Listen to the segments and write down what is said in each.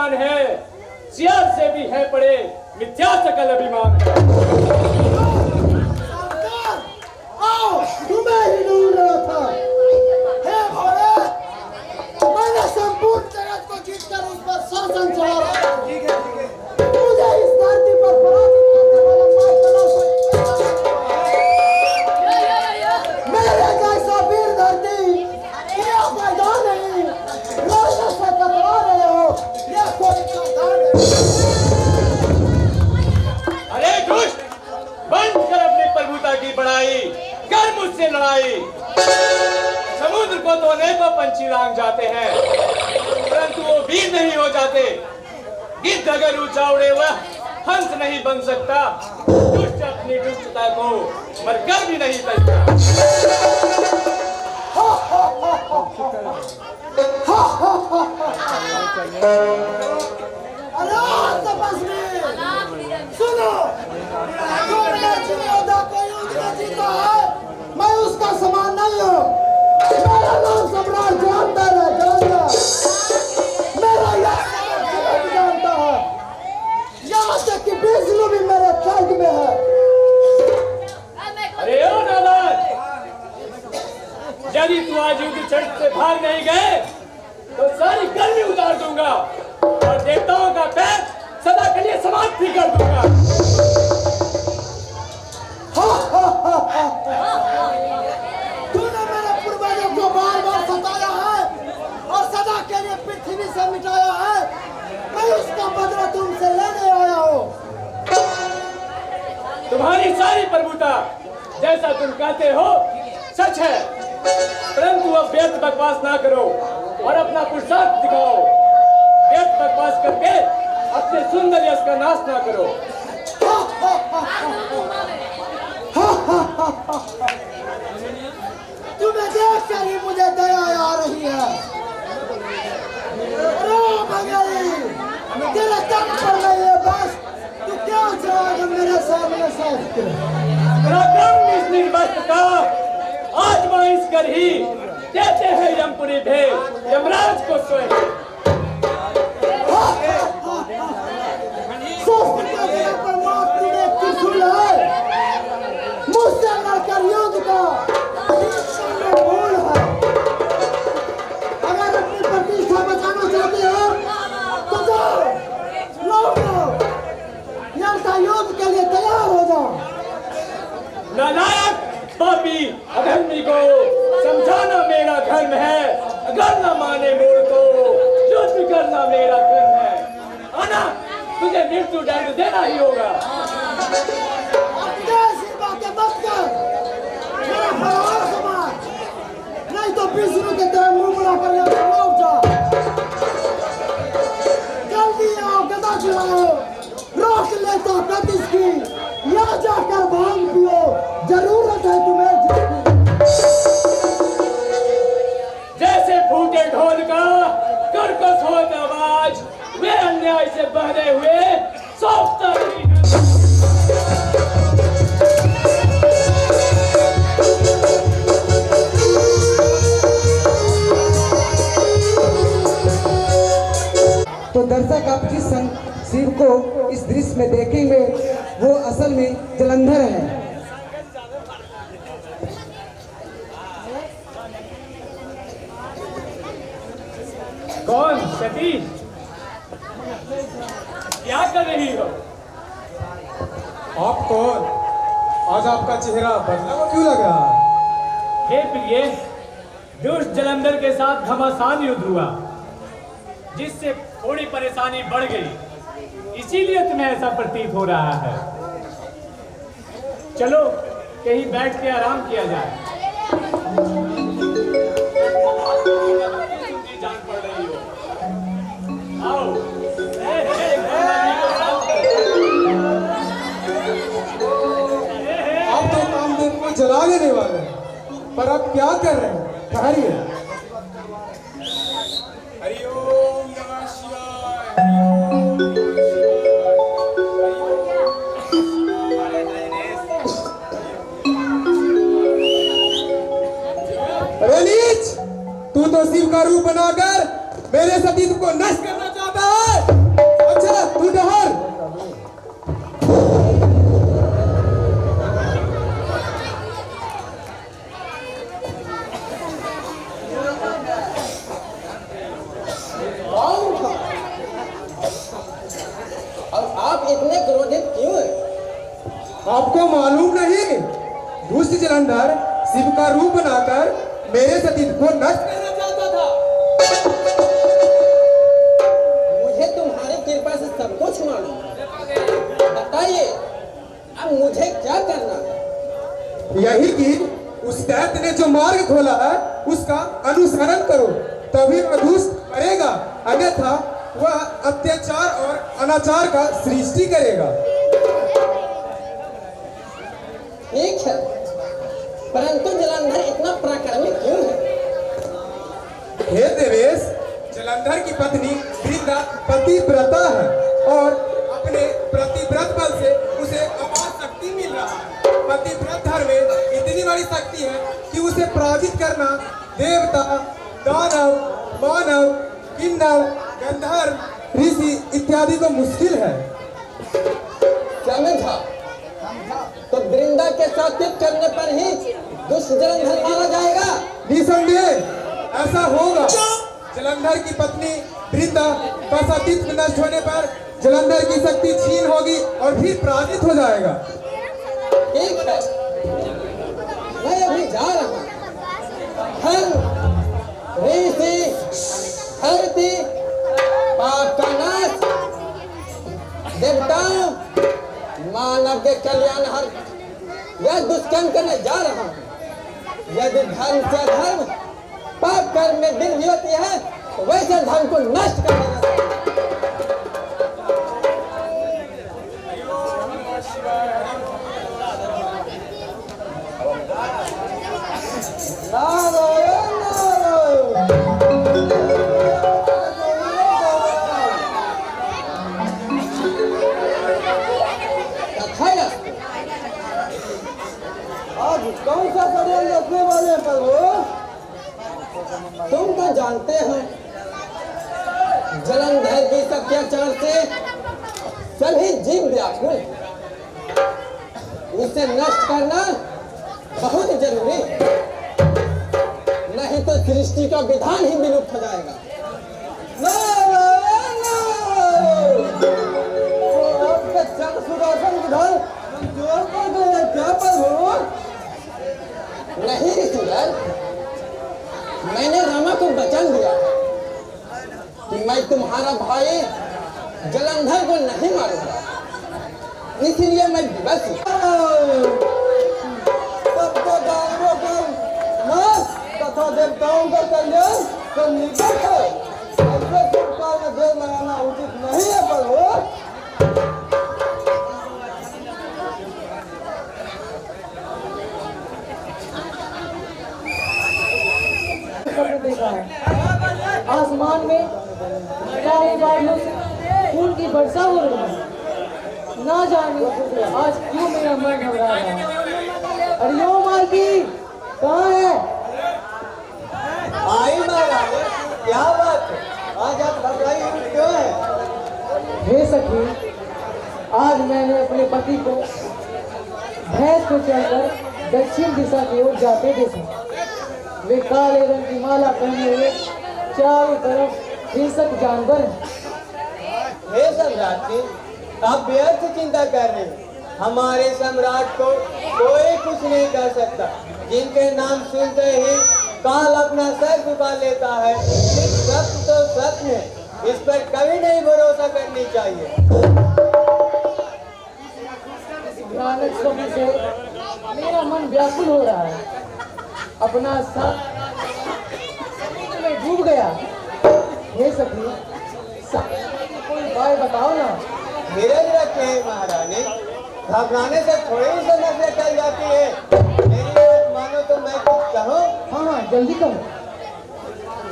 अभिमान है, सियार से भी है पड़े मिथ्या सकल अभिमान है। आओ, तुम्हें ही ढूंढ रहा था। हे भोले, मैंने संपूर्ण जगत को जीतकर उस पर शासन चला रहा हूं। मुझे इस धरती पर पराजित करने वाला मेरे जैसा वीर धरती यह मैदान नहीं, लड़ने से कतरा रहे हो, यह कोई मैदान नहीं। अरे दुष्ट, बंद कर अपनी प्रभुता की बड़ाई, कर मुझसे लड़ाई। समुद्र को तो अनेकों पंछी लांग जाते हैं, परंतु वो वीर नहीं हो जाते। गिद्ध अगर ऊंचा उड़े वह हंस नहीं बन सकता। दुष्ट अपनी दुष्टता को मरकर भी नहीं सकता। सुनो, तुमने जिस योद्धा को युद्ध में जीता है, मैं उसका समान नहीं हूँ। मेरा नाम सम्राट जलंधर है, जलंधर। मेरा यह जगत जानता है, यहाँ तक कि विष्णु भी मेरे स्वर्ग में है। अरे ओ नालायक, यदि तू आज युद्ध छड़ से भाग नहीं गए तो सारी गर्मी उतार दूंगा और देवताओं का पैर सदा के लिए समाप्ति कर दूंगा। तूने मेरे पूर्वजों को बार-बार सताया है और सदा के लिए पृथ्वी से मिटाया है। मैं उसका बदला तुमसे लेने आया हूँ। तुम्हारी सारी प्रभुता जैसा तुम कहते हो सच है, परंतु अब व्यर्थ बकवास ना करो और अपना पुरुषार्थ दिखाओ। व्यर्थ बकवास करके अपने सुंदर यश का नाश ना करो। तुम्हें देख कर ही मुझे दया आ रही है। तेरे तन पर नहीं है बस, तू क्या चाहेगा मेरे सामने साफ इस निर्वस्त्र का आज माइस कर ही देते हैं यमपुरी भेद यमराज को स्वयं। मुझसे लड़कर युद्ध का भूल है। अगर अपनी प्रतिष्ठा बचाना चाहते हो तो जाओ, लौटो, यहाँ युद्ध के लिए तैयार हो जाओ। नालायक पापी अधर्मी को समझाना मेरा धर्म है, अगर न माने मोड़ को युद्ध करना मेरा धर्म है। आना, तुझे मृत्यु दंड देना ही होगा। नहीं तो विष्णु के तरह मुंह बना कर यहाँ से लौट जा। जल्दी आओ, गदा चलाओ, रोक लेता प्रतिश की, यहाँ जाकर भांग पियो, जरूरत है तुम्हें जिसकी। जैसे फूटे ढोल का कर्कश हो आवाज, वे अन्याय से बहरे हुए सौंपता नहीं है। तो दर्शक आप जिस शिव को इस दृश्य में देखेंगे वो असल में जलंधर है। कौन सती, क्या कर रही हो? आप कौन? आज आपका चेहरा बदला हुआ क्यों लग रहा है? हे प्रिय, दुष्ट जलंधर के साथ घमासान युद्ध हुआ, जिससे थोड़ी परेशानी बढ़ गई, इसीलिए तुम्हें ऐसा प्रतीत हो रहा है। चलो कहीं बैठ के आराम किया जाए। जान पड़ रही हो, आओ। आप तो कामदेव को जला देने वाले हैं, पर अब क्या कर रहे हैं? ठहरिए। हरिओम नमः शिवाय, हरिओम नमः शिवाय। अरे नीच, तू तो शिव का रूप बनाकर मेरे सतीत्व को नष्ट करना चाहता है। आगू डहर। और आप इतने क्रोधित क्यों हैं? आपको मालूम नहीं, दुष्ट जलंधर शिव का रूप बनाकर मेरे सतीत्व को नष्ट करना चाहता था। मुझे तुम्हारी कृपा से सब कुछ मालूम है। बताइए अब मुझे क्या करना है? यही कि उस दैत्य ने जो मार्ग खोला है उसका अनुसरण करो, तभी वह दुष्ट मरेगा, अन्यथा वह अत्याचार और अनाचार का सृष्टि करेगा। ठीक है, परंतु जलंधर इतना पराक्रमी क्यों है? हे देवेश, जलंधर की पत्नी वृंदा पतिव्रता है और अपने प्रतिव्रत बल से उसे अपार शक्ति मिल रहा है। पतिव्रत धर्म में इतनी बड़ी शक्ति है कि उसे पराजित करना देवता, दानव, मानव, किन्नर, गंधर्व, ऋषि इत्यादि को मुश्किल है। समझा? तो वृंदा के साथ युद्ध करने पर ही दुष्ट जलंधर मारा जाएगा। निसंदेह ऐसा होगा। जलंधर की पत्नी वृंदा का सतीत्व नष्ट होने पर जलंधर की शक्ति छीन होगी और फिर पराजित हो जाएगा। ठीक है, मैं अभी जा रहा हूँ। हर ऋषि धरती पाप का नाश, देवताओं मानव के कल्याण हर यह दुष्कर्म करने जा रहा हूँ। यदि धर्म से धर्म पाप कर्म में वृद्धि होती है तो वैसे धर्म को नष्ट कर देना चाहिए। नारायण नारायण। आज कौन सा षड्यंत्र रखने वाले हैं प्रभु? तुम तो जानते हो जलंधर की अत्याचार से सभी जीव व्याकुल हैं। उसे नष्ट करना बहुत जरूरी है, नहीं तो सृष्टि का विधान ही विलुप्त हो जाएगा। आपके चक्र सुदर्शन विधान जोर कर गए क्या प्रभु? नहीं ऋषिवर, मैंने रामा को वचन दिया कि मैं तुम्हारा भाई जलंधर को नहीं मारूंगा, इसलिए मैं विवश हूँ। तब तो दानवों को नाश तथा देवताओं का कल्याण तो निकट है। ऐसे संस्कार में देर लगाना उचित नहीं है प्रभु। देखा है आसमान में काले बादलों से फूल की वर्षा हो रही है। ना जाने आज क्यों मेरा मन घबरा रहा है। अरे ओ मालकी कहाँ है? आई महाराज, क्या बात है? आज आप घबराई हुई क्यों है? हे सखी, आज मैंने अपने पति को भैंस को चढ़कर दक्षिण दिशा की ओर जाते देखा। वे काले रंग की माला पहने हुए चारों तरफ हिंसक जानवर हैं। हे सम्राट जी, आप व्यर्थ चिंता कर रहे हैं। हमारे सम्राट को कोई कुछ नहीं कर सकता। जिनके नाम सुनते ही काल अपना सर झुका लेता है। सत्य तो सत्य है, इस पर कभी नहीं भरोसा करनी चाहिए। भयानक शब्द से मेरा मन व्याकुल हो रहा है। अपना साथ समुद्र में डूब गया। हे सखी, कोई उपाय बताओ ना। धीरज रखें महारानी, घबराने से थोड़ी ही समस्या टल जाती है। मेरी बात मानो तो मैं कुछ कहूँ? हाँ जल्दी करो।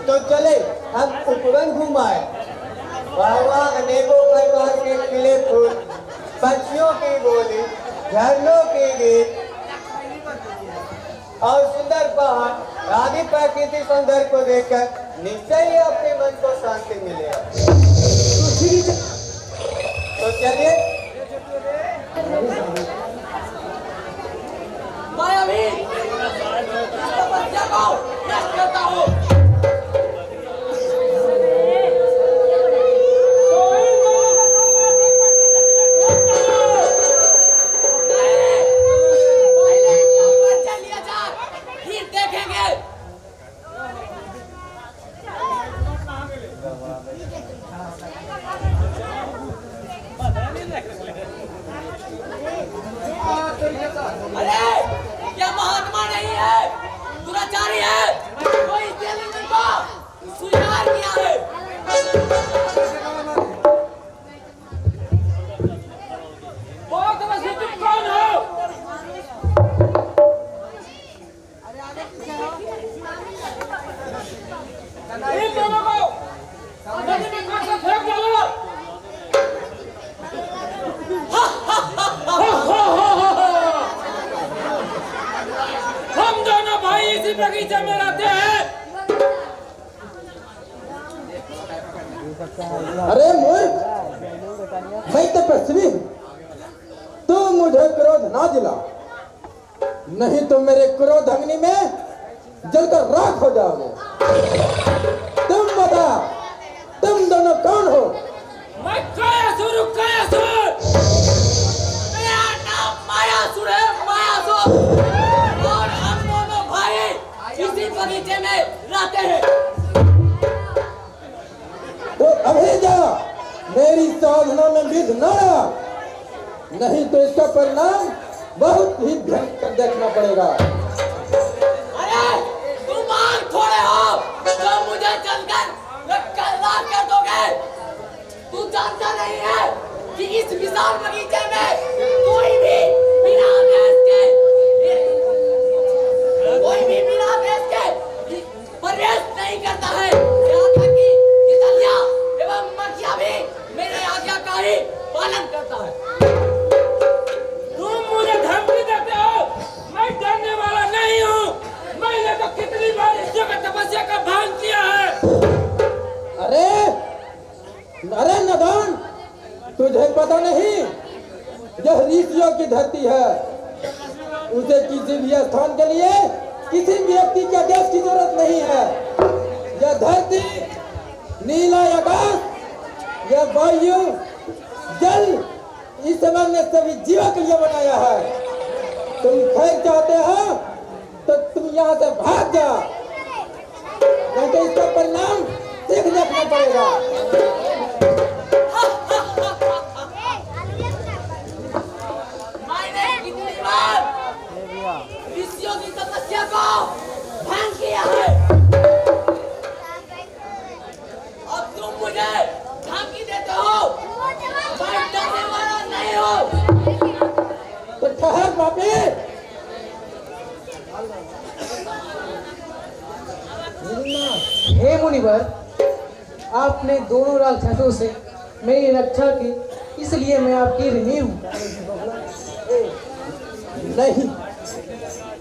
तो चले हम उपवन घुमाए। वहाँ अनेकों प्रकार के खिले फूल, पक्षियों की बोली, झरनों के गीत और सुंदर पहाड़ आदि प्राकृतिक सौंदर्य को देखकर निश्चय ही अपने मन को शांति मिलेगा। तो ठीक है, चलिए। मायावी तपस्या को नष्ट करता हूँ। पहले इसका परिचय लिया जाए, फिर देखेंगे। अरे क्या महात्मा नहीं है, दुराचारी है, तो इस जेल को स्वीकार किया है। बहुत समझिए तुम कौन हो? इन दोनों को नदी में काट कर फेंक डालो। हम दोनों भाई इसी बगीचे में रहते हैं। अरे मूर्ख, मैं तपस्वी हूँ, तू मुझे क्रोध ना दिला, नहीं तो मेरे क्रोध अग्नि में जलकर राख हो जाओगे। तुम बता, तुम दोनों कौन हो? मैं कायासुर हूँ, कायासुर। मेरा नाम मायासुर है, मायासुर। और हम दोनों भाई इसी बगीचे में रहते हैं। तो अभी जा, मेरी साधना में विघ्न न डाल, नहीं तो इसका परिणाम बहुत ही भयंकर देखना पड़ेगा। अरे तुम आग थोड़े हो तो मुझे चलकर कल्लार कर दोगे। तू जानता नहीं है कि इस विशाल बगीचे में कोई भी बिना देश के प्रवेश नहीं करता है। यहाँ तक कि तितलियाँ एवं मक्खियाँ भी मेरे आज्ञा का ही पालन करता है। तुम मुझे धमकी देते हो, मैं डरने वाला नहीं हूँ। मैंने तो कितनी बार ऋषियों की तपस्या का भान किया है। अरे अरे नदान, तुझे पता नहीं यह ऋषियों की धरती है। उसे किसी भी स्थान के लिए किसी व्यक्ति के आदेश की जरूरत नहीं है। यह धरती, नीला आकाश, यह वायु, जल, इस समय ने सभी जीवों के लिए बनाया है। तुम खैर चाहते हो तो तुम यहाँ से भाग जाओ, नहीं तो इसका परिणाम देख देखना पड़ेगा। मैंने कितनी बार ऋषियों की तपस्या को भंग किया है। अब तुम मुझे धमकी देते हो, मैं डरने वाला नहीं हूँ। तो ठहर पापी, हे मुनिवर, आपने दोनों राक्षसों से मेरी रक्षा की, इसलिए मैं आपकी ऋणी हूँ। नहीं,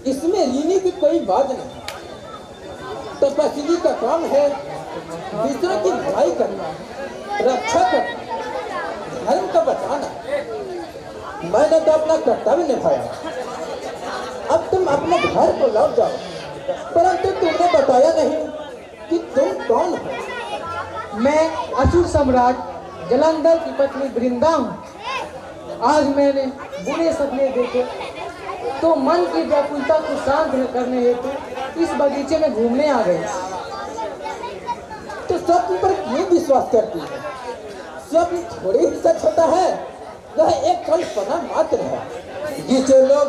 इसमें ऋणी की कोई बात नहीं। तपस्वी का काम है दूसरों की भलाई करना, रक्षा करना, धर्म का बचाना। मैंने तो अपना कर्तव्य निभाया। अब तुम अपने घर को लौट जाओ, परंतु तुमने बताया नहीं कि तुम कौन हो। मैं असुर सम्राट जलंधर की पत्नी वृंदा हूँ। आज मैंने बुरे सपने देखे तो मन की व्याकुलता को शांत करने हेतु इस बगीचे में घूमने आ गए। तो स्वप्न पर क्यों विश्वास करती है? स्वप्न थोड़ी ही सच होता है, वह एक कल्पना मात्र है जिसे लोग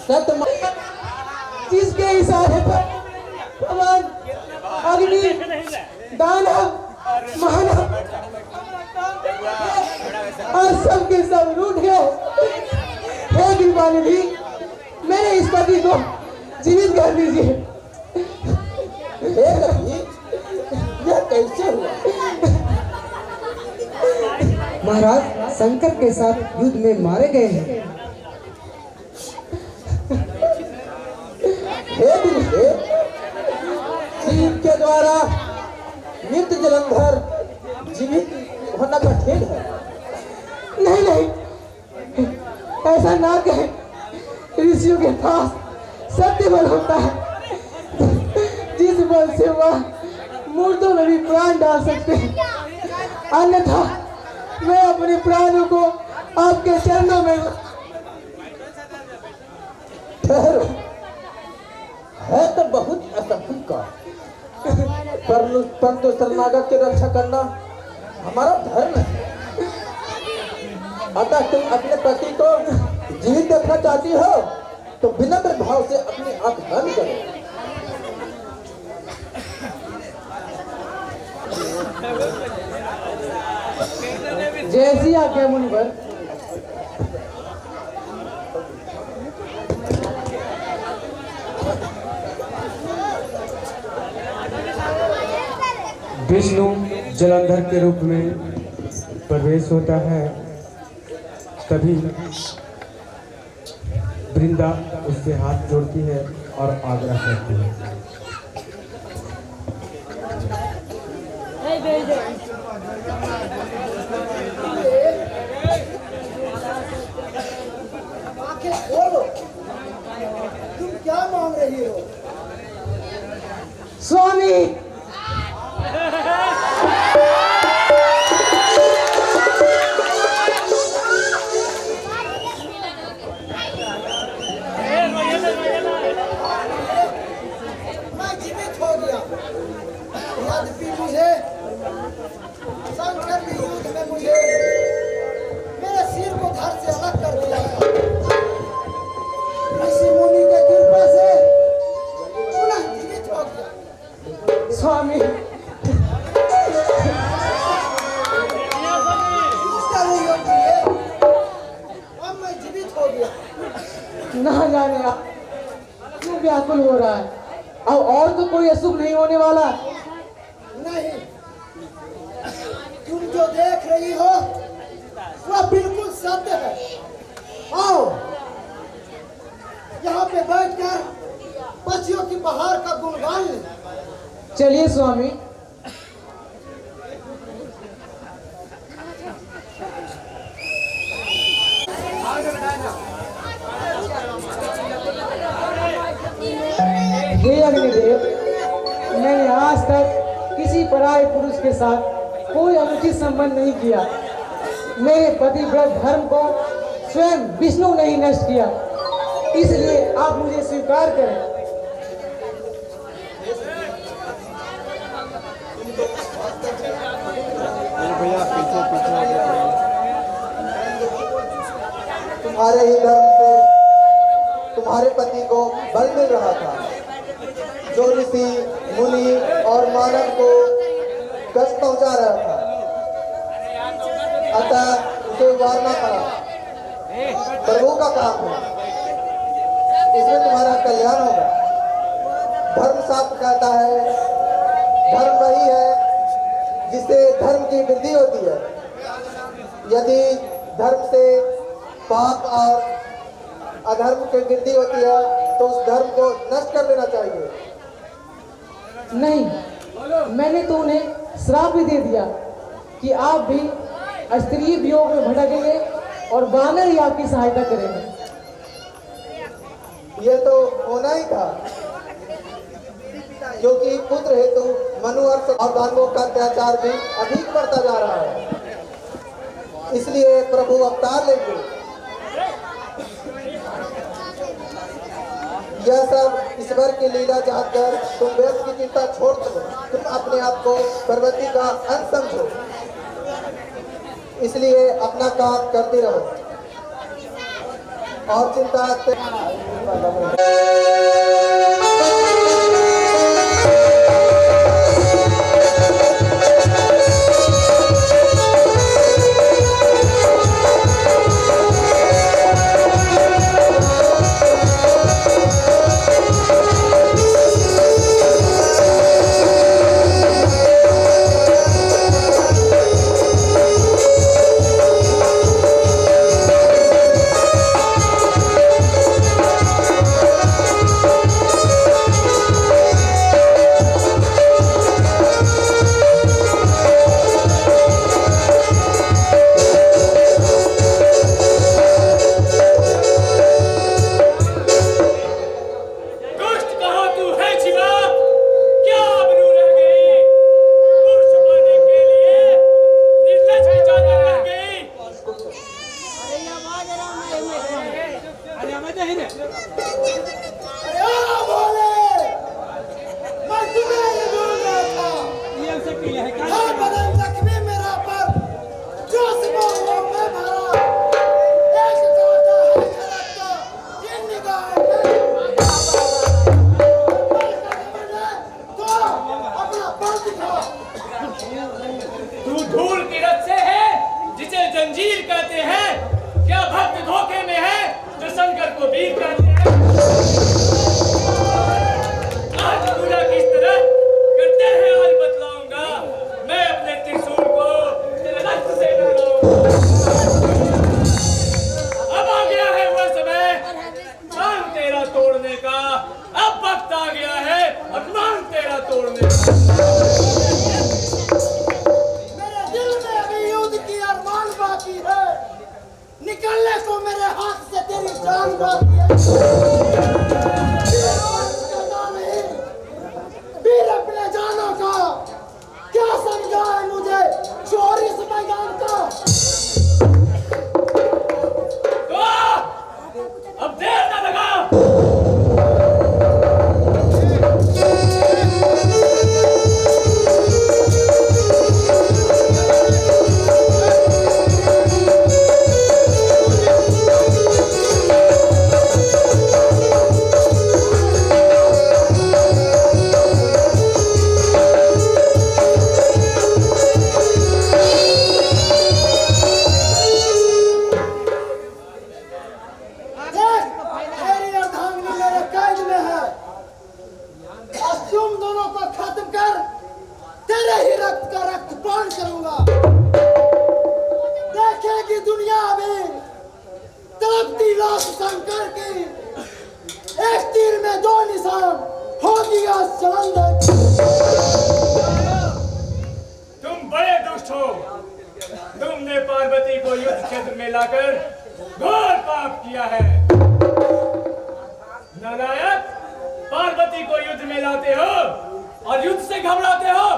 सत्य जिसके इशारे पर पवन, अग्नि, दानव, मानव और सबके सब रूठ गए। हे कृपालु भी, मेरे इस पति को जीवित कर दीजिए। हे लक्ष्मी, यह कैसे हुआ? महाराज शंकर के साथ युद्ध में मारे गए हैं। हे गुरुदेव, शिव के द्वारा मृत जलंधर जीवित होना कठिन है। नहीं नहीं, ऐसा ना कहे। ऋषियों के पास सत्य बल होता है, जिस बल से वह मुर्दों में भी प्राण डाल सकते हैं। अन्यथा मैं अपने प्राणों को आपके चरणों में। ठहरो, है तो बहुत असंभव का, परंतु शरणागत की रक्षा करना हमारा धर्म है। अतः तुम अपने पति को जीवित देखना चाहती हो तो विनम्र भाव से अपनी आंख बंद करो। जैसी आज्ञा मुनिवर। विष्णु जलंधर के रूप में प्रवेश होता है, तभी वृंदा उससे हाथ जोड़ती है और आग्रह करती है। आंखें खोलो, तुम क्या मांग रही हो? स्वामी, मैं जीवित हो गया, यद्यपि मुझे संकट के युद्ध में मुझे मेरे सिर को धड़ से अलग कर दिया था। ऋषि मुनि के कृपा से पुनः जीवित हो गया। स्वामी, क्या हुई होगी ये? अब मैं जीवित हो गया। ना जाने आप क्यों व्याकुल हो रहा है। अब और तो कोई अशुभ नहीं होने वाला। नहीं, तुम जो देख रही हो वह बिल्कुल सत्य है। आओ यहाँ पे बैठकर पक्षियों की बहार का गुणगान लें। चलिए स्वामी। हे अग्निदेव, मैंने आज तक किसी पराये पुरुष के साथ कोई अनुचित संबंध नहीं किया। मेरे पतिव्रत धर्म को स्वयं विष्णु ने ही नष्ट किया, इसलिए आप मुझे स्वीकार करें। तुम्हारे ही धर्म से तुम्हारे पति को बल मिल रहा था, जो ऋषि मुनि और मानव को कष्ट पहुंचा रहा था। अतः उसे उबारना पड़ा। प्रभु का काम है, इसमें तुम्हारा कल्याण होगा। धर्म शास्त्र कहता है, धर्म वही है जिससे धर्म की वृद्धि होती है। यदि धर्म से पाप और अधर्म की वृद्धि होती है तो उस धर्म को नष्ट कर देना चाहिए। नहीं, मैंने तो उन्हें श्राप भी दे दिया कि आप भी स्त्री वियोग में भटकेंगे और वानर ही आपकी सहायता करेंगे। यह तो होना ही था, क्योंकि पुत्र हेतु मनुवर्ष और दानवों का अत्याचार भी अधिक बढ़ता जा रहा है। इसलिए प्रभु अवतार लेंगे। यह सब ईश्वर की लीला जानकर तुम व्यर्थ की चिंता छोड़ दो। तुम अपने आप को पार्वती का अंश समझो, इसलिए अपना काम करते रहो और चिंता चुका है तो अपना बल दिखा। तू धूल की रथ से है जिसे जंजीर कहते हैं। क्या भक्त धोखे में है जो शंकर को वीर कहते हैं। आज पूरा किस तरह करते हैं आज बतलाऊंगा। मैं अपने त्रिशूल को तेरे रक्त से लगाऊंगा। अब आ गया है वह समय मान तेरा तोड़ने का। अब वक्त आ गया है अपमान तेरा तोड़ने का। मेरे दिल में अभी युद्ध की अरमान बाकी है। निकलने को मेरे हाथ से तेरी जान बाकी है। पता नहीं वीर अपने जानों का क्या समझा है मुझे चोरी इस मैदान का। तो अब देर न लगा। तेरी अर्धांगिनी मेरे कैद में है और तुम दोनों को खत्म कर तेरे ही रक्त का रक्तपान करूंगा। देखेगी दुनिया अभी तड़पती लाश शंकर की। एक तीर में दो निशान होगी आज जलंधर। तुम बड़े दुष्ट हो। तुमने पार्वती को युद्ध क्षेत्र में लाकर घोर पाप किया है। नालायक, पार्वती को युद्ध में लाते हो और युद्ध से घबराते हो।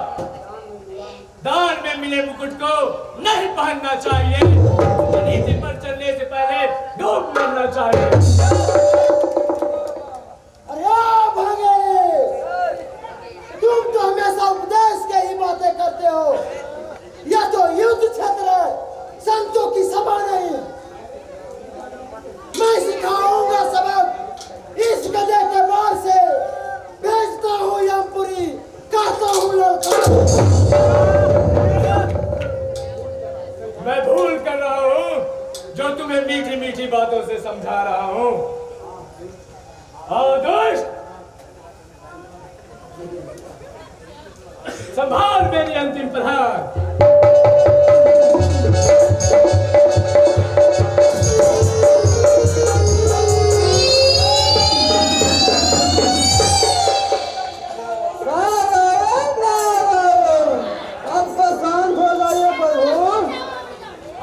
दान में मिले मुकुट को नहीं पहनना चाहिए। नीति पर चलने से पहले डूब मरना चाहिए। अरे आ भागे, तुम तो हमेशा उपदेश के ही बातें करते हो। यह तो युद्ध क्षेत्र है, संतों की सभा नहीं। मैं सिखाऊंगा सबक इस गधे के बार से। भेजता हूँ यमपुरी, कहता हूँ लड़का। मैं भूल कर रहा हूँ जो तुम्हें मीठी मीठी बातों से समझा रहा हूँ। आओ दुष्ट, संभाल मेरी अंतिम प्रहार। अब तो शांत हो जाइए प्रभु।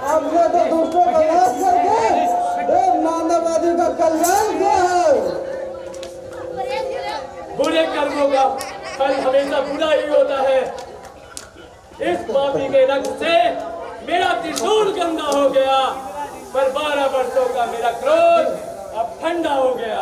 अब ये तो दूसरों का नाश करके एक मानववादी का कल्याण किया है। बुरे कर्मों का फल हमेशा बुरा ही होता है। इस पापी के रक्त से मेरा त्रिशूल गंदा हो गया, पर 12 वर्षों का मेरा क्रोध अब ठंडा हो गया।